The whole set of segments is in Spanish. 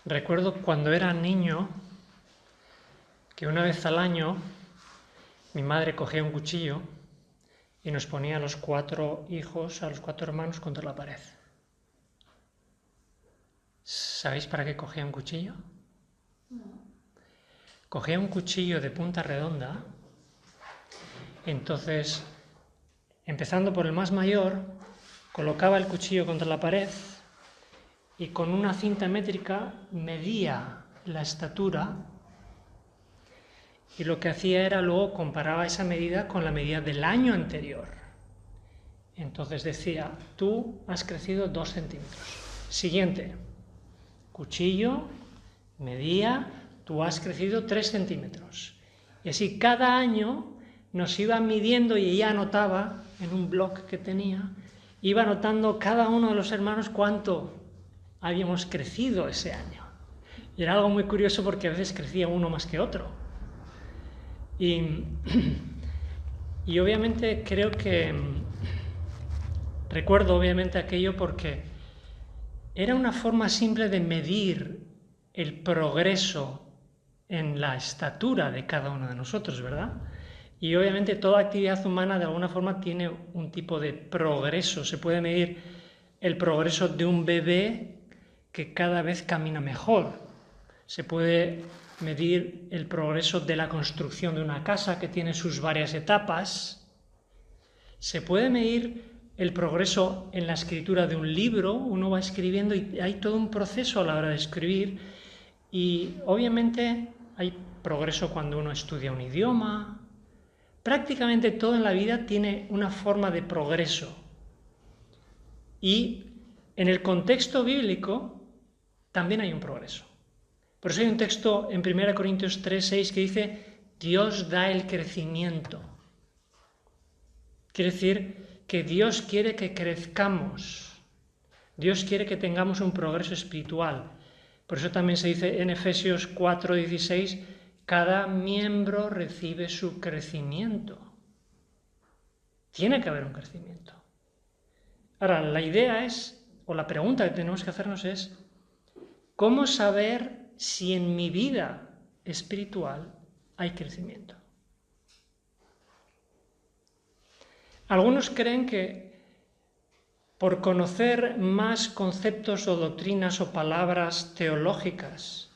Recuerdo cuando era niño que una vez al año mi madre cogía un cuchillo y nos ponía a los 4 hijos, a los 4 hermanos contra la pared. ¿Sabéis para qué cogía un cuchillo? Cogía un cuchillo de punta redonda, entonces, empezando por el más mayor, colocaba el cuchillo contra la pared y con una cinta métrica medía la estatura y lo que hacía era luego comparaba esa medida con la medida del año anterior. Entonces decía, tú has crecido 2 centímetros. Siguiente, cuchillo, medía, tú has crecido 3 centímetros. Y así cada año nos iba midiendo y ella anotaba en un blog que tenía, iba anotando cada uno de los hermanos cuánto habíamos crecido ese año. Y era algo muy curioso porque a veces crecía uno más que otro. Y obviamente creo que recuerdo obviamente aquello porque era una forma simple de medir el progreso en la estatura de cada uno de nosotros, ¿verdad? Y obviamente toda actividad humana de alguna forma tiene un tipo de progreso. Se puede medir el progreso de un bebé que cada vez camina mejor. Se puede medir el progreso de la construcción de una casa que tiene sus varias etapas. Se puede medir el progreso en la escritura de un libro. Uno va escribiendo y hay todo un proceso a la hora de escribir. Y obviamente hay progreso cuando uno estudia un idioma. Prácticamente todo en la vida tiene una forma de progreso. Y en el contexto bíblico también hay un progreso. Por eso hay un texto en 1 Corintios 3:6 que dice, Dios da el crecimiento. Quiere decir que Dios quiere que crezcamos. Dios quiere que tengamos un progreso espiritual. Por eso también se dice en Efesios 4:16, cada miembro recibe su crecimiento. Tiene que haber un crecimiento. Ahora, la idea es, o la pregunta que tenemos que hacernos es, ¿cómo saber si en mi vida espiritual hay crecimiento? Algunos creen que por conocer más conceptos o doctrinas o palabras teológicas,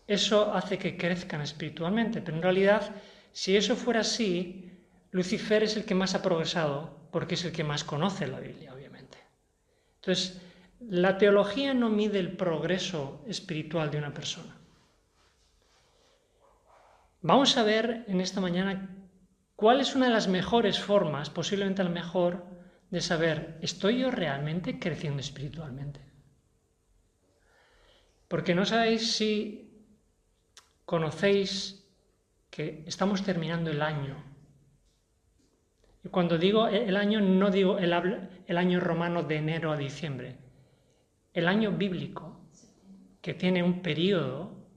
eso hace que crezcan espiritualmente, pero en realidad, si eso fuera así, Lucifer es el que más ha progresado, porque es el que más conoce la Biblia, obviamente. Entonces, la teología no mide el progreso espiritual de una persona. Vamos a ver en esta mañana cuál es una de las mejores formas, posiblemente la mejor, de saber, ¿estoy yo realmente creciendo espiritualmente? Porque no sabéis si conocéis que estamos terminando el año. Y cuando digo el año, no digo el año romano de enero a diciembre. El año bíblico, que tiene un periodo,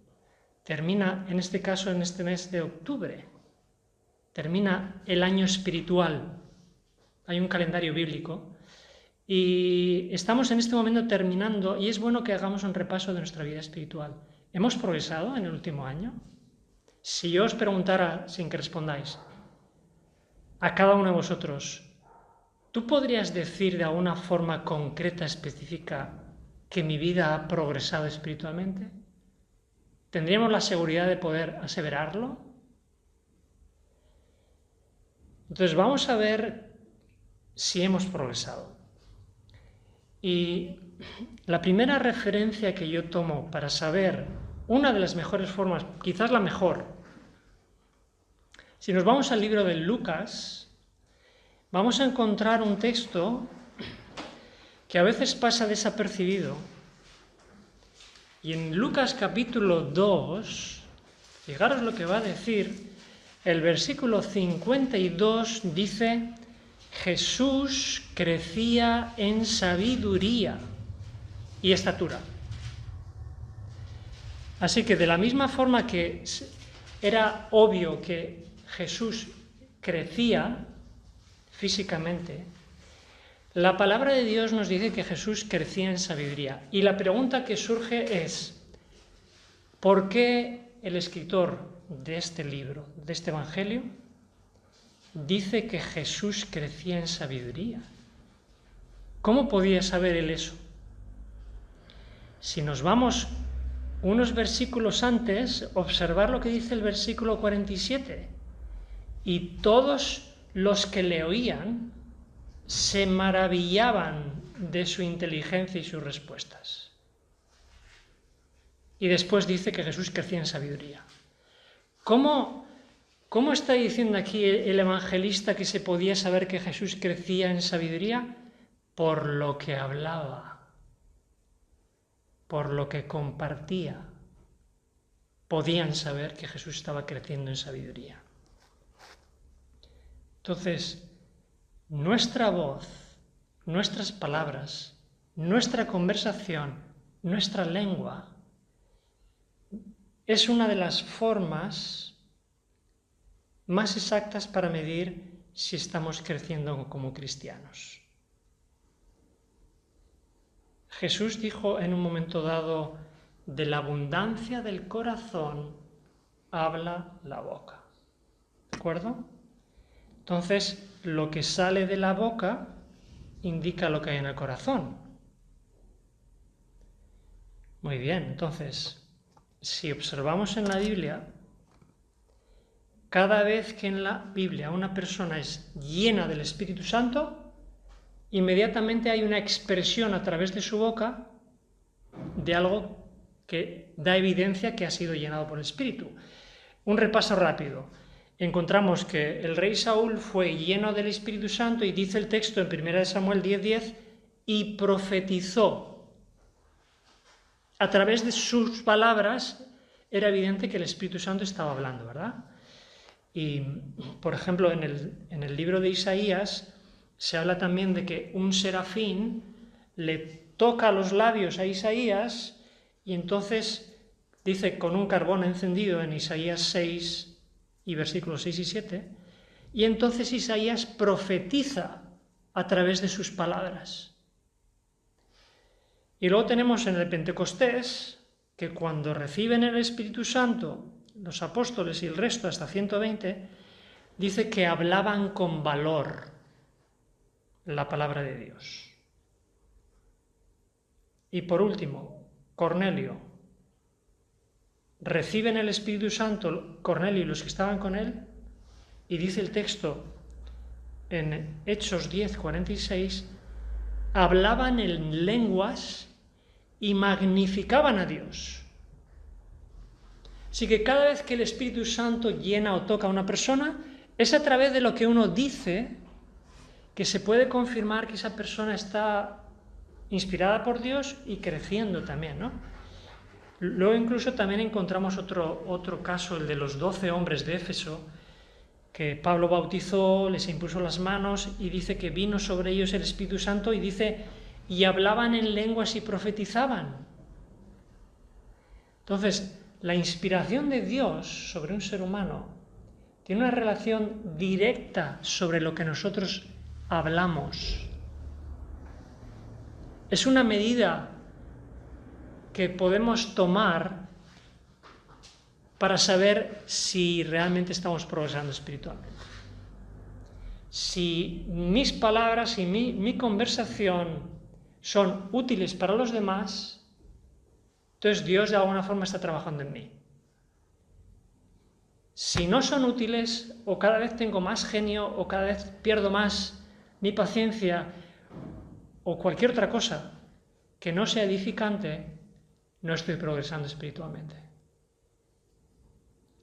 termina, en este caso, en este mes de octubre. Termina el año espiritual. Hay un calendario bíblico. Y estamos en este momento terminando, y es bueno que hagamos un repaso de nuestra vida espiritual. ¿Hemos progresado en el último año? Si yo os preguntara, sin que respondáis, a cada uno de vosotros, ¿tú podrías decir de alguna forma concreta, específica, que mi vida ha progresado espiritualmente? ¿Tendríamos la seguridad de poder aseverarlo? Entonces vamos a ver si hemos progresado. Y la primera referencia que yo tomo para saber una de las mejores formas, quizás la mejor, si nos vamos al libro de Lucas, vamos a encontrar un texto que a veces pasa desapercibido. Y en Lucas capítulo 2, fijaros lo que va a decir, el versículo 52 dice, Jesús crecía en sabiduría y estatura. Así que de la misma forma que era obvio que Jesús crecía físicamente, La palabra de Dios nos dice que Jesús crecía en sabiduría. Y la pregunta que surge es, ¿por qué el escritor de este libro, de este Evangelio, dice que Jesús crecía en sabiduría? ¿Cómo podía saber él eso? Si nos vamos unos versículos antes, observar lo que dice el versículo 47. Y todos los que le oían se maravillaban de su inteligencia y sus respuestas. Y después dice que Jesús crecía en sabiduría. ¿Cómo está diciendo aquí el evangelista que se podía saber que Jesús crecía en sabiduría? Por lo que hablaba, por lo que compartía, podían saber que Jesús estaba creciendo en sabiduría. Entonces, nuestra voz, nuestras palabras, nuestra conversación, nuestra lengua, es una de las formas más exactas para medir si estamos creciendo como cristianos. Jesús dijo en un momento dado, de la abundancia del corazón habla la boca. ¿De acuerdo? Entonces, lo que sale de la boca indica lo que hay en el corazón. Muy bien, entonces, si observamos en la Biblia, cada vez que en la Biblia una persona es llena del Espíritu Santo, inmediatamente hay una expresión a través de su boca de algo que da evidencia que ha sido llenado por el Espíritu. Un repaso rápido. Encontramos que el rey Saúl fue lleno del Espíritu Santo y dice el texto en 1 Samuel 10:10, y profetizó. A través de sus palabras era evidente que el Espíritu Santo estaba hablando, ¿verdad? Y, por ejemplo, en el libro de Isaías se habla también de que un serafín le toca los labios a Isaías y entonces dice con un carbón encendido en Isaías 6 y versículos 6 y 7, y entonces Isaías profetiza a través de sus palabras. Y luego tenemos en el Pentecostés que cuando reciben el Espíritu Santo, los apóstoles y el resto hasta 120, dice que hablaban con valor la palabra de Dios. Y por último, Cornelio. Reciben el Espíritu Santo Cornelio y los que estaban con él, y dice el texto en Hechos 10:46, hablaban en lenguas y magnificaban a Dios. Así que cada vez que el Espíritu Santo llena o toca a una persona, es a través de lo que uno dice que se puede confirmar que esa persona está inspirada por Dios y creciendo también, ¿no? Luego incluso también encontramos otro caso, el de los 12 hombres de Éfeso, que Pablo bautizó, les impuso las manos y dice que vino sobre ellos el Espíritu Santo y dice, y hablaban en lenguas y profetizaban. Entonces, la inspiración de Dios sobre un ser humano tiene una relación directa sobre lo que nosotros hablamos. Es una medida que podemos tomar para saber si realmente estamos progresando espiritualmente. Si mis palabras y mi conversación son útiles para los demás, entonces Dios de alguna forma está trabajando en mí. Si no son útiles, o cada vez tengo más genio, o cada vez pierdo más mi paciencia, o cualquier otra cosa que no sea edificante, no estoy progresando espiritualmente.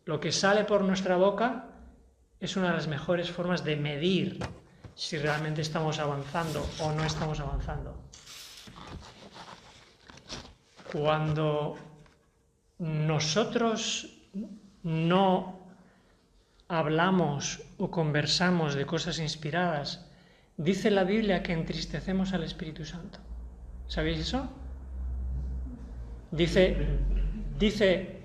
Lo que sale por nuestra boca es una de las mejores formas de medir si realmente estamos avanzando o no estamos avanzando. Cuando nosotros no hablamos o conversamos de cosas inspiradas, dice la Biblia que entristecemos al Espíritu Santo. ¿Sabéis eso? Dice,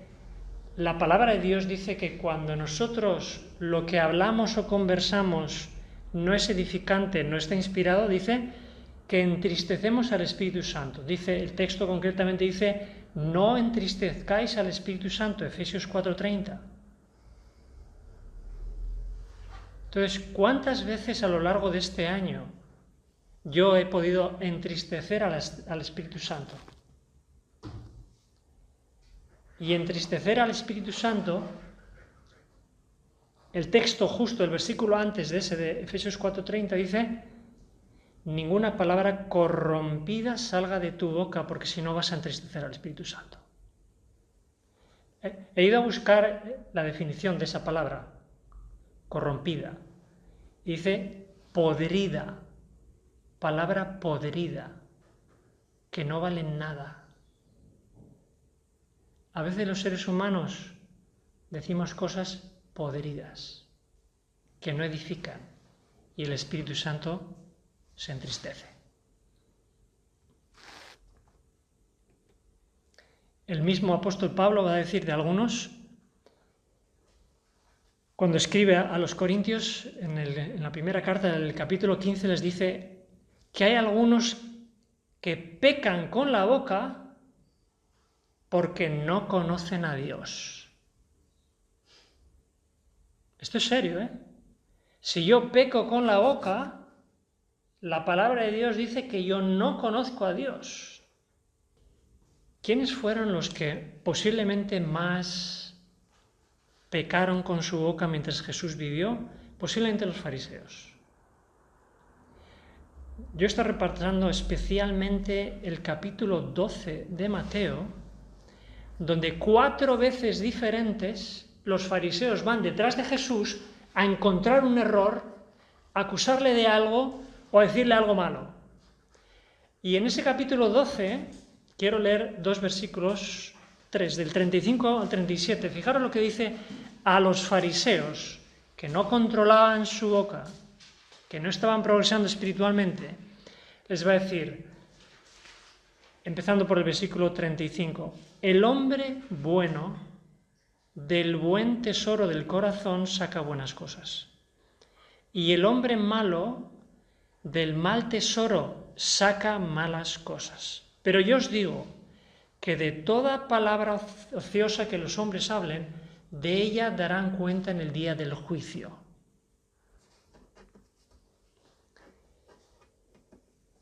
la palabra de Dios dice que cuando nosotros lo que hablamos o conversamos no es edificante, no está inspirado, dice que entristecemos al Espíritu Santo. Dice, el texto concretamente dice, no entristezcáis al Espíritu Santo, Efesios 4:30. Entonces, ¿cuántas veces a lo largo de este año yo he podido entristecer al Espíritu Santo? Y entristecer al Espíritu Santo, el texto justo, el versículo antes de ese de Efesios 4:30 dice, ninguna palabra corrompida salga de tu boca, porque si no vas a entristecer al Espíritu Santo. He ido a buscar la definición de esa palabra, corrompida. Y dice podrida, palabra podrida, que no vale nada. A veces los seres humanos decimos cosas podridas, que no edifican, y el Espíritu Santo se entristece. El mismo apóstol Pablo va a decir de algunos, cuando escribe a los Corintios, en la primera carta del capítulo 15, les dice que hay algunos que pecan con la boca porque no conocen a Dios. Esto es serio, ¿eh? Si yo peco con la boca, la palabra de Dios dice que yo no conozco a Dios. ¿Quiénes fueron los que posiblemente más pecaron con su boca mientras Jesús vivió? Posiblemente los fariseos. Yo estoy repasando especialmente el capítulo 12 de Mateo, donde 4 veces diferentes los fariseos van detrás de Jesús a encontrar un error, a acusarle de algo o a decirle algo malo. Y en ese capítulo 12 quiero leer 2 versículos, 3, del 35 al 37. Fijaros lo que dice a los fariseos, que no controlaban su boca, que no estaban progresando espiritualmente. Les va a decir, empezando por el versículo 35, el hombre bueno del buen tesoro del corazón saca buenas cosas, y el hombre malo del mal tesoro saca malas cosas. Pero yo os digo que de toda palabra ociosa que los hombres hablen, de ella darán cuenta en el día del juicio.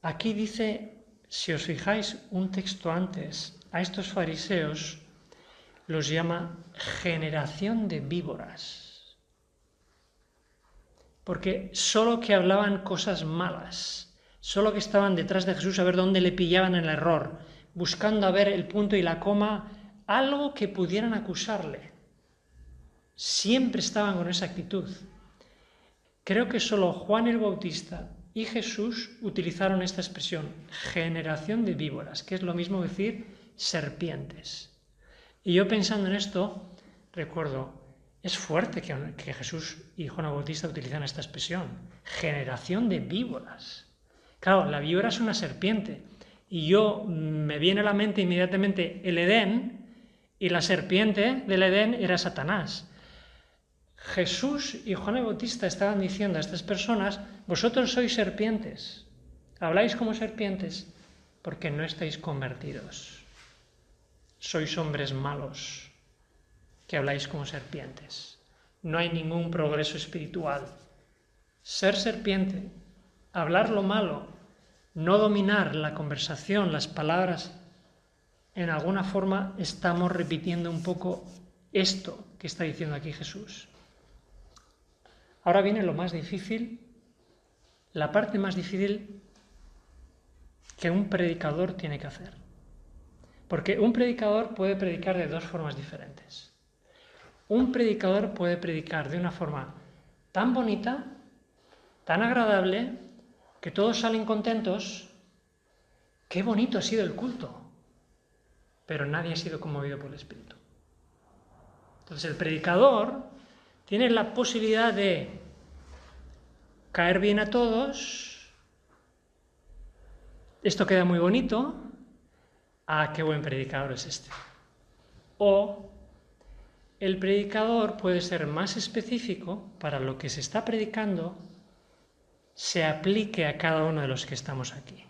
Aquí dice, si os fijáis un texto antes, a estos fariseos los llama generación de víboras, porque solo que hablaban cosas malas, solo que estaban detrás de Jesús a ver dónde le pillaban el error, buscando a ver el punto y la coma, algo que pudieran acusarle. Siempre estaban con esa actitud. Creo que solo Juan el Bautista y Jesús utilizaron esta expresión, generación de víboras, que es lo mismo decir serpientes. Y yo pensando en esto, recuerdo, es fuerte que Jesús y Juan el Bautista utilizan esta expresión, generación de víboras. Claro, la víbora es una serpiente, y me viene a la mente inmediatamente el Edén, y la serpiente del Edén era Satanás. Jesús y Juan el Bautista estaban diciendo a estas personas, vosotros sois serpientes, habláis como serpientes, porque no estáis convertidos. Sois hombres malos, que habláis como serpientes. No hay ningún progreso espiritual. Ser serpiente, hablar lo malo, no dominar la conversación, las palabras, en alguna forma estamos repitiendo un poco esto que está diciendo aquí Jesús. Ahora viene lo más difícil, la parte más difícil que un predicador tiene que hacer. Porque un predicador puede predicar de 2 formas diferentes. Un predicador puede predicar de una forma tan bonita, tan agradable, que todos salen contentos. ¡Qué bonito ha sido el culto! Pero nadie ha sido conmovido por el Espíritu. Entonces el predicador tiene la posibilidad de caer bien a todos. Esto queda muy bonito. ¡Ah, qué buen predicador es este! O el predicador puede ser más específico para lo que se está predicando, se aplique a cada uno de los que estamos aquí.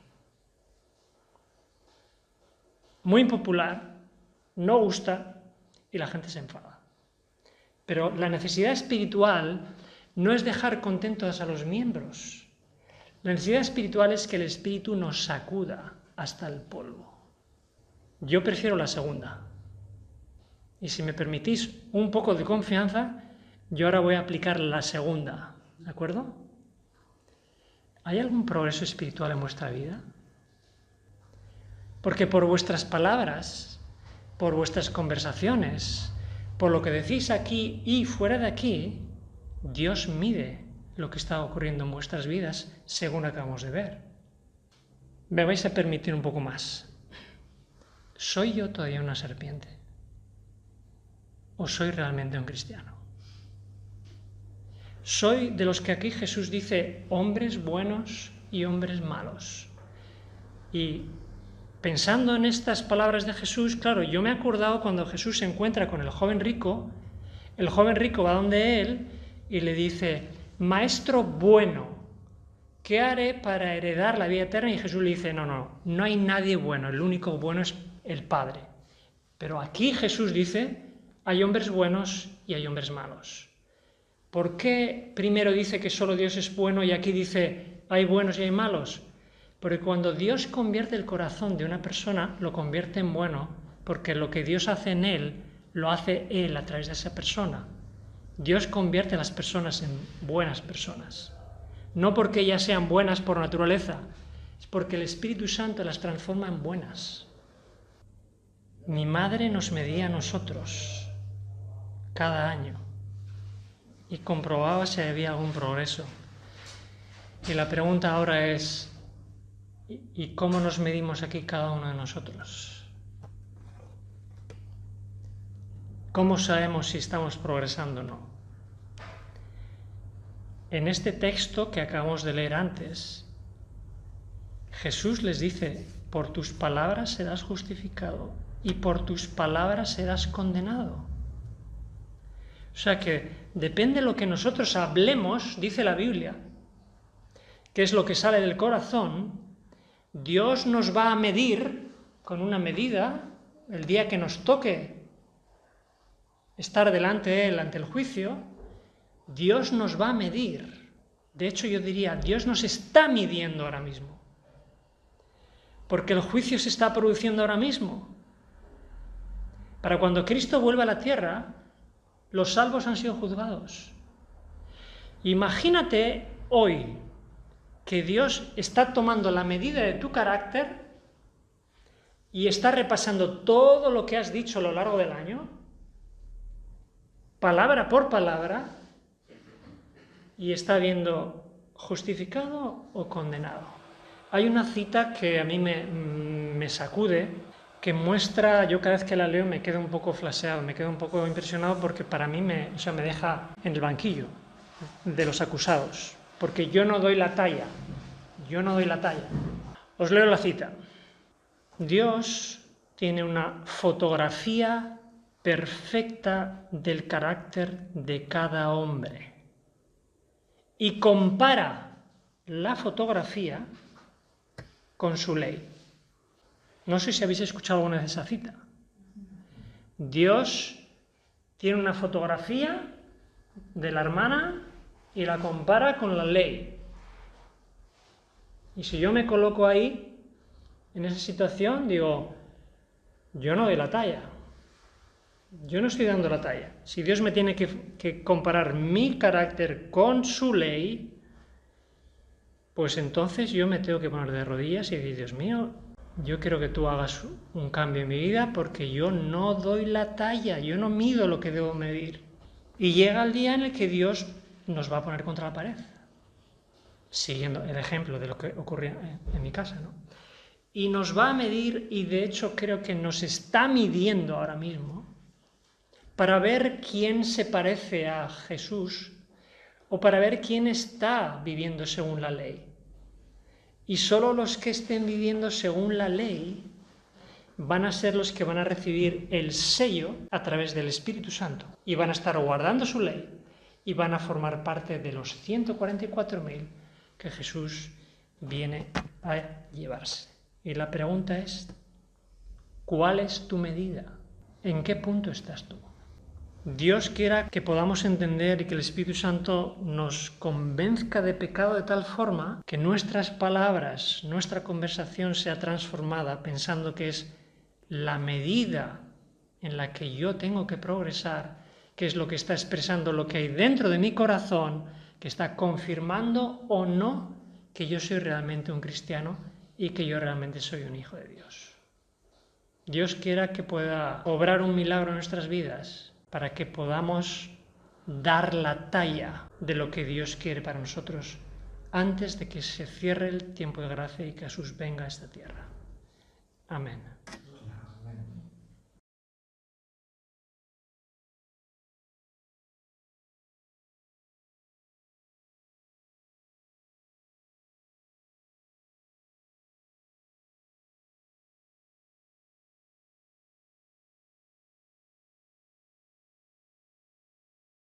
muy impopular, no gusta y la gente se enfada. Pero la necesidad espiritual no es dejar contentos a los miembros. La necesidad espiritual es que el Espíritu nos sacuda hasta el polvo. Yo prefiero la segunda. Y si me permitís un poco de confianza, yo ahora voy a aplicar la segunda, ¿de acuerdo? ¿Hay algún progreso espiritual en vuestra vida? Porque por vuestras palabras, por vuestras conversaciones, por lo que decís aquí y fuera de aquí, Dios mide lo que está ocurriendo en vuestras vidas según acabamos de ver. Me vais a permitir un poco más. ¿Soy yo todavía una serpiente? ¿O soy realmente un cristiano? Soy de los que aquí Jesús dice hombres buenos y hombres malos. Y pensando en estas palabras de Jesús, claro, yo me he acordado cuando Jesús se encuentra con el joven rico va donde él y le dice, Maestro bueno, ¿qué haré para heredar la vida eterna? Y Jesús le dice, no hay nadie bueno, el único bueno es el Padre. Pero aquí Jesús dice, hay hombres buenos y hay hombres malos. ¿Por qué primero dice que solo Dios es bueno y aquí dice, hay buenos y hay malos? Porque cuando Dios convierte el corazón de una persona, lo convierte en bueno, porque lo que Dios hace en él, lo hace él a través de esa persona. Dios convierte a las personas en buenas personas. No porque ellas sean buenas por naturaleza, es porque el Espíritu Santo las transforma en buenas. Mi madre nos medía a nosotros cada año y comprobaba si había algún progreso. Y la pregunta ahora es, ¿y cómo nos medimos aquí cada uno de nosotros? ¿Cómo sabemos si estamos progresando o no? En este texto que acabamos de leer antes, Jesús les dice, por tus palabras serás justificado y por tus palabras serás condenado. O sea que depende de lo que nosotros hablemos, dice la Biblia, que es lo que sale del corazón, Dios nos va a medir con una medida el día que nos toque estar delante de Él, ante el juicio, Dios nos va a medir. De hecho, yo diría, Dios nos está midiendo ahora mismo. Porque el juicio se está produciendo ahora mismo. Para cuando Cristo vuelva a la tierra, los salvos han sido juzgados. Imagínate hoy que Dios está tomando la medida de tu carácter y está repasando todo lo que has dicho a lo largo del año, palabra por palabra, y está viendo justificado o condenado. Hay una cita que a mí me sacude, que muestra, yo cada vez que la leo me quedo un poco flasheado, me quedo un poco impresionado porque para mí me deja en el banquillo de los acusados, porque yo no doy la talla. Os leo la cita. Dios tiene una fotografía perfecta del carácter de cada hombre y compara la fotografía con su ley. No sé si habéis escuchado alguna vez esa cita. Dios tiene una fotografía de la hermana y la compara con la ley. Y si yo me coloco ahí, en esa situación, digo, yo no doy la talla. Yo no estoy dando la talla. Si Dios me tiene que comparar mi carácter con su ley, pues entonces yo me tengo que poner de rodillas y decir, Dios mío, yo quiero que tú hagas un cambio en mi vida porque yo no doy la talla, yo no mido lo que debo medir. Y llega el día en el que Dios nos va a poner contra la pared, siguiendo el ejemplo de lo que ocurría en mi casa, ¿no? Y nos va a medir, y de hecho creo que nos está midiendo ahora mismo, para ver quién se parece a Jesús o para ver quién está viviendo según la ley. Y solo los que estén viviendo según la ley van a ser los que van a recibir el sello a través del Espíritu Santo y van a estar guardando su ley y van a formar parte de los 144.000 que Jesús viene a llevarse. Y la pregunta es, ¿Cuál es tu medida? ¿En qué punto estás tú? Dios quiera que podamos entender y que el Espíritu Santo nos convenzca de pecado de tal forma que nuestras palabras, nuestra conversación sea transformada pensando que es la medida en la que yo tengo que progresar, que es lo que está expresando lo que hay dentro de mi corazón, que está confirmando o no que yo soy realmente un cristiano y que yo realmente soy un hijo de Dios. Dios quiera que pueda obrar un milagro en nuestras vidas para que podamos dar la talla de lo que Dios quiere para nosotros antes de que se cierre el tiempo de gracia y que Jesús venga a esta tierra. Amén.